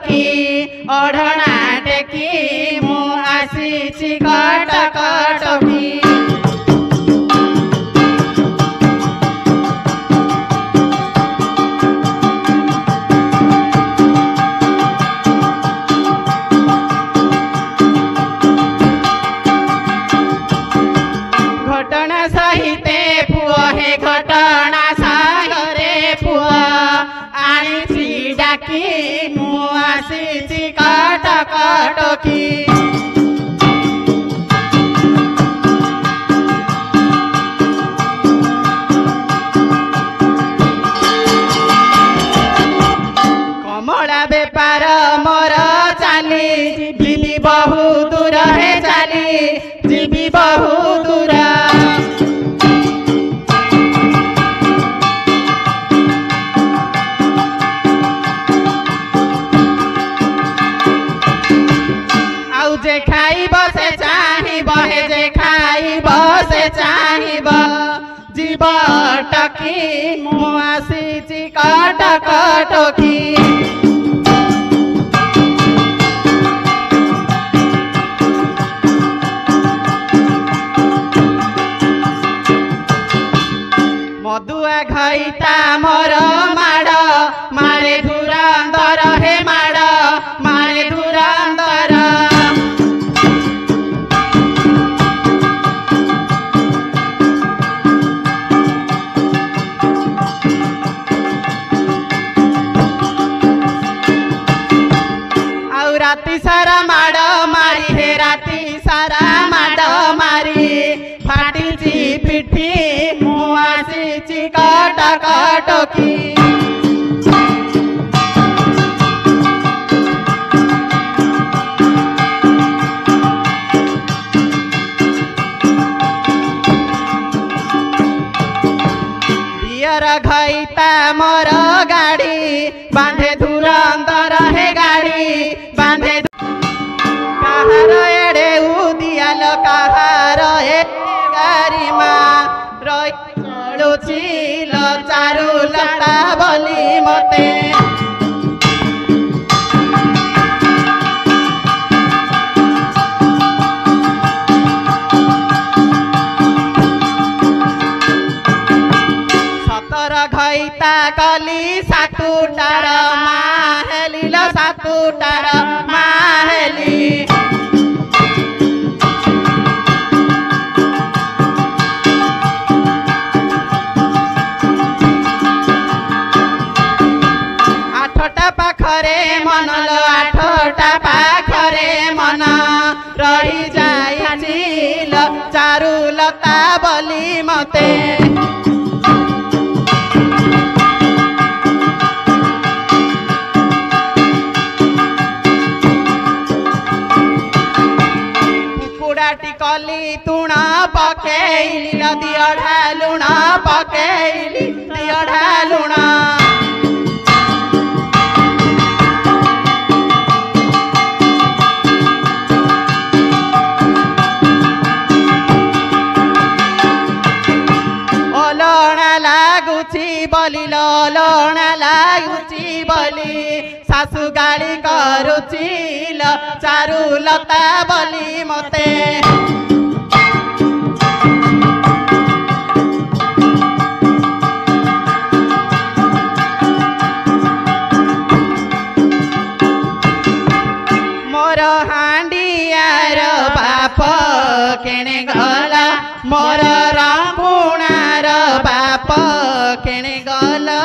टोकी ओढ़ना टेकी मु आसीची कटक टोकी घटना सहिते पुआ हे घटना सागरे पुआ आनी डाकी मु आसीची कटक टोकी कमला बेपार मोर चाली जीवी बहु दूर हे चाली जीवी बहु दूर आउ जे खाइब से चाहिब हे जे खाइब से चाहिब जीव टकी मु आसीची कटक टोकी मधुआ घईता मोर माड़ मारे धुरंधर हे माड़ मारे धुरंधर आउ राति सारा माड़ मारी हे राति सारा माड़ मारी फाटी पिठी मु आसीची कटक टोकी बियर घईता मोर गाड़ी बांधे धुरंधर हे गाड़ी बांधे कहार एड़े उदियाल कहार ए गाड़ी माँ रही चलुची चारु लता बोली मते सतर घईता कली सातुटार माहेली ल सातुटार माहेली आठटा पाखरे मन लो आठटा पाखरे मन रही जाइछि ल चारु लता बोली मते कुकुड़ाटी कली तुण पकेइली दिअढ़ा लुण पकेइली दिअढ़ा लुण बोली ललण लागुची बोली सासु गाड़ी करुची ल चारु लता बोली मते मोर हांडियार बाप केणे गला मोर रंगुणार बाप केणे गला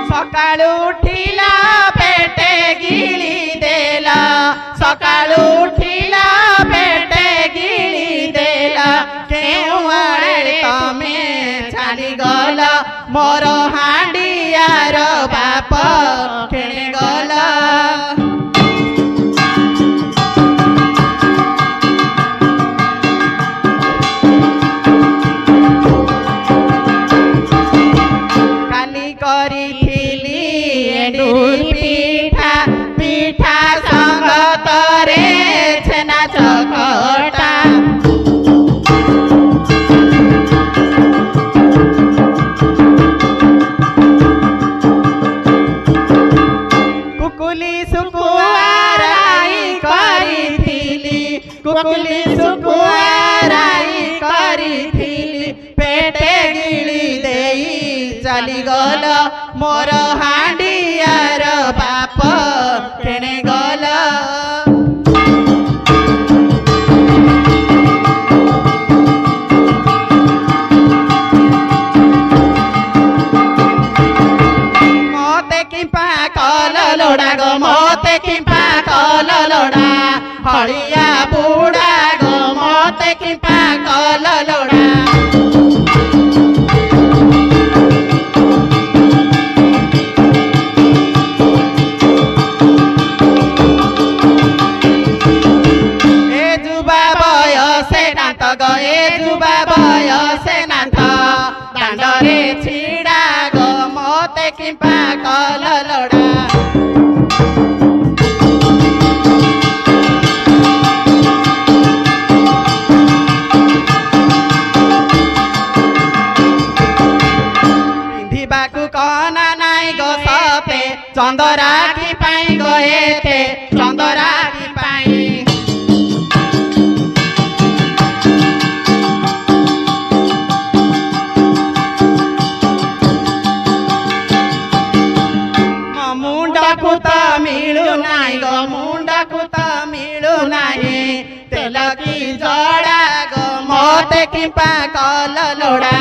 सकाळू उठिला पेटे गिळी देला सकाळू उठिला पेटे गिळी देला केउआड़े तमे छाड़ी गला मोर हांडियार बाप केणे गला काली करिथिली एडुर पिठा पिठा संग तरे छेना चकटा चली गल मोर हांडियार बाप केणे गल मते किंपा कल लोड़ा गो मते किंपा कल लोड़ा हड़िया बुड़ा गो मते किंपा कल लोड़ा गए जुबा बयसे नाथ दांडरे छिड़ा गो मते किंपा कल लोड़ा पिंधिबाकु कना नाई गो सपे चंदरा की पाई गए थे चंदरा की पाई मिलू नाई गो मुंडा कुता मिलू नाई तेल की जड़ा गो मते किंपा कल लोड़ा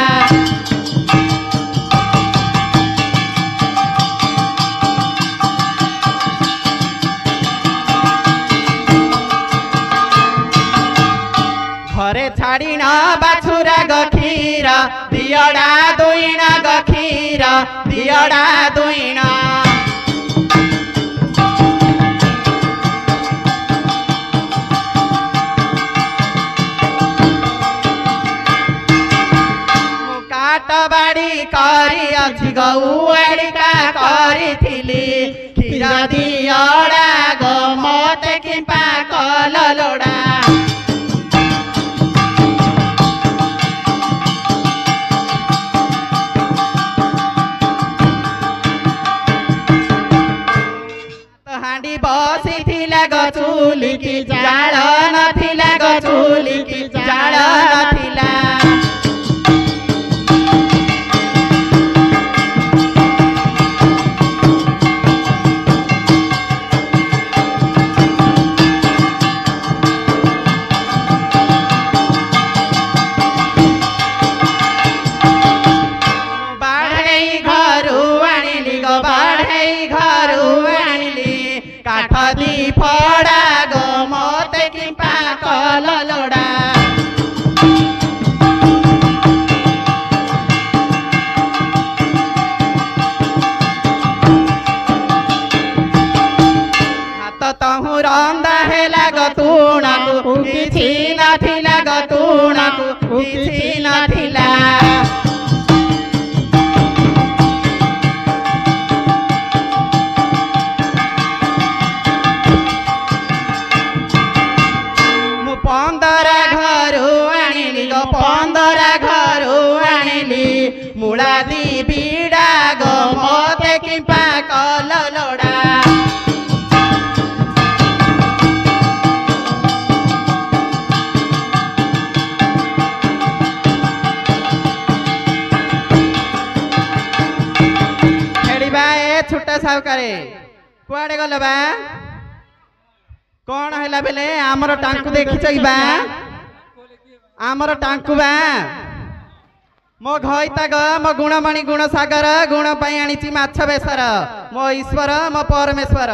घरे छाड़ी न बाछुरा ग खीर दियड़ा दुईना ग खीर दियड़ा दुईना बाड़ी करी अच्छी गौड़िका करी क्षीर दियड़ा गो मते किंपा कल लोड़ा हांडी बसी थिला गो चूली की जाल नथिला गो चूली की जाल नथिला काठदी फड़ा गो मते किंपा कल लोड़ा हाथ तहु रंदा हेला गो तुणाकु किछि नथिला गो तुणाकु किछि नथिला पंदरा घरू आनिली गो पंदरा घरू आनिली मुड़ा दी बीड़ा गो मते किंपा कल लोड़ा हेड़ीबा ए छुट्टा सावकारे कुआड़े गल बा कौन है बेले आमर टांकु देखी बा आमर टांकु बा मो घईता ग मो गुणमणि गुण सागर गुण पाई आनीची माछ बेसर मो ईश्वर मो परमेश्वर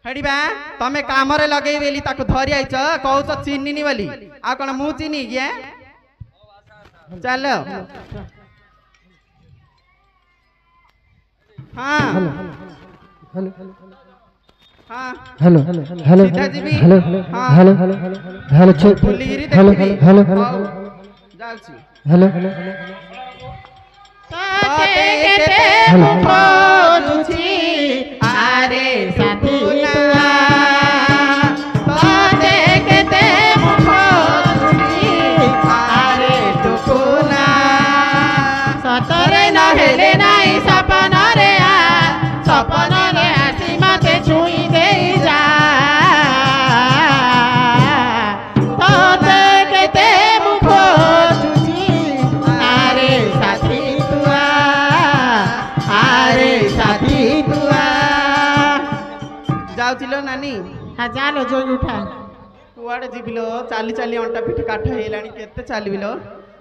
हेड़ीबा तमे काम रे लगे बेली ताकु धरी आइछ कहउछ चिन्निनी बोली आ कोन मु चिन्नी गया चलो हाँ hello hello hello hello hello hello hello hello आरे साथी सतरे न हेले नाई सपन रे सपन रे आसी मते छुई दे जा तोते केते मुख चुची आरे साथी ଯାଉଛି ଲୋ ନାନୀ ହଁ ଚାଲ ଯୋଇ ଉଠା କୁଆଡ଼େ ଯିବି ଲୋ ଚାଲି ଚାଲି ଅଣ୍ଟା ପିଠି କାଠ ହେଇଗଲାଣି କେତେ ଚାଲିବି ଲୋ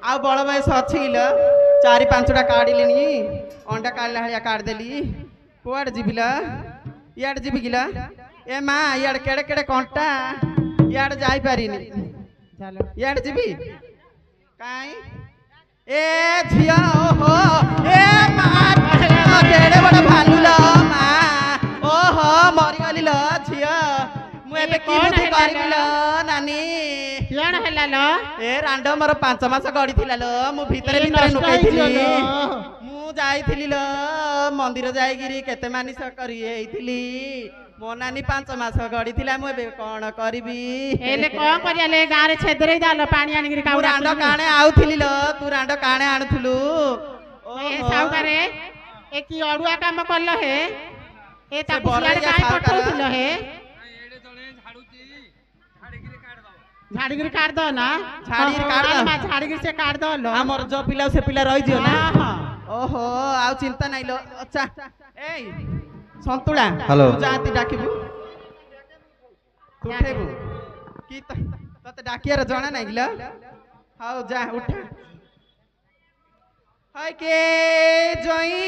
ଆଉ ବଳ ବୟସ ଅଛି କି ଲୋ 4-5ଟା କାଢ଼ିଲିଣି ଅଣ୍ଡା କାଢ଼ିଲା ଭଳିଆ କାଢ଼ିଦେଲି କୁଆଡ଼େ ଯିବି ଲୋ ଇଆଡ଼େ ଯିବି କି ଲୋ ଏ ମା ଇଆଡ଼େ କେଡ଼େ କେଡ଼େ କଣ୍ଟା ଇଆଡ଼େ ଯାଇପାରିନି ଚାଲ ଇଆଡ଼େ ଯିବି କାଇଁ ଏ ଝିଅ ଓହୋ ଏ ମା କେଡ଼େ ବଡ଼ ଭାଲୁ ଲୋ ମା ଓହୋ ମରିଗଲି ଲୋ ଝିଅ ମୁଁ ଏବେ କେମିତି କରିବି ଲୋ ନାନୀ କଣ ହେଲା ଲୋ ଏ ରାଣ୍ଡ ମୋର 5 ମାସ ଗଡ଼ିଥିଲା ଲୋ ମୁଁ ଭିତରେ ଭିତରେ ନୁକେଇଥିଲି ମୁଁ ଯାଇଥିଲି ଲୋ ମନ୍ଦିର ଯାଇକିରି କେତେ ମାନିସ କରି ହେଇଥିଲି ମୋ ନାନୀ 5 ମାସ ଗଡ଼ିଥିଲା ମୁଁ ଏବେ କଣ କରିବି ହେଲେ କଣ କରିବା ଲେ ଗାଁରେ ଛେଦରେ ଯାଲ ପାଣି ଆଣିକିରି ମୁଁ ରାଣ୍ଡ କାଣେ ଆଉଥିଲି ଲୋ ତୁ ରାଣ୍ଡ କାଣେ ଆଣୁଥିଲୁ ଏ ସାଉକାରେ ଏ କି ଅଡୁଆ କାମ କଲ ହେ ଏ ତାକୁ ସିଆଡେ କାଇଁ ପଠଉଥିଲ ହେ ଝାଡ଼ିକିରି କାଢ ଦଅ ନା ଝାଡ଼ିକିରି କାଢ ଦଅ ଝାଡ଼ିକିରି ସେ କାଢ ଦଅ ଲୋ ଆମର ଯୋ ପିଲା ସେ ପିଲା ରହିଯିବ ନା ହଁ ଓହୋ ଆଉ ଚିନ୍ତା ନାଇଁ ଲୋ ଆଚ୍ଛା ଏଇ ସନ୍ତୁଳା ହ୍ୟାଲୋ ଯାଆନ୍ତି ଡାକିବୁ ଉଠେଇବୁ କି ତତେ ଡାକିବାର ଜଣା ନାଇଁ କିଲୋ ହଉ ଯା ଉଠା ହାय କେ ଜଇଁ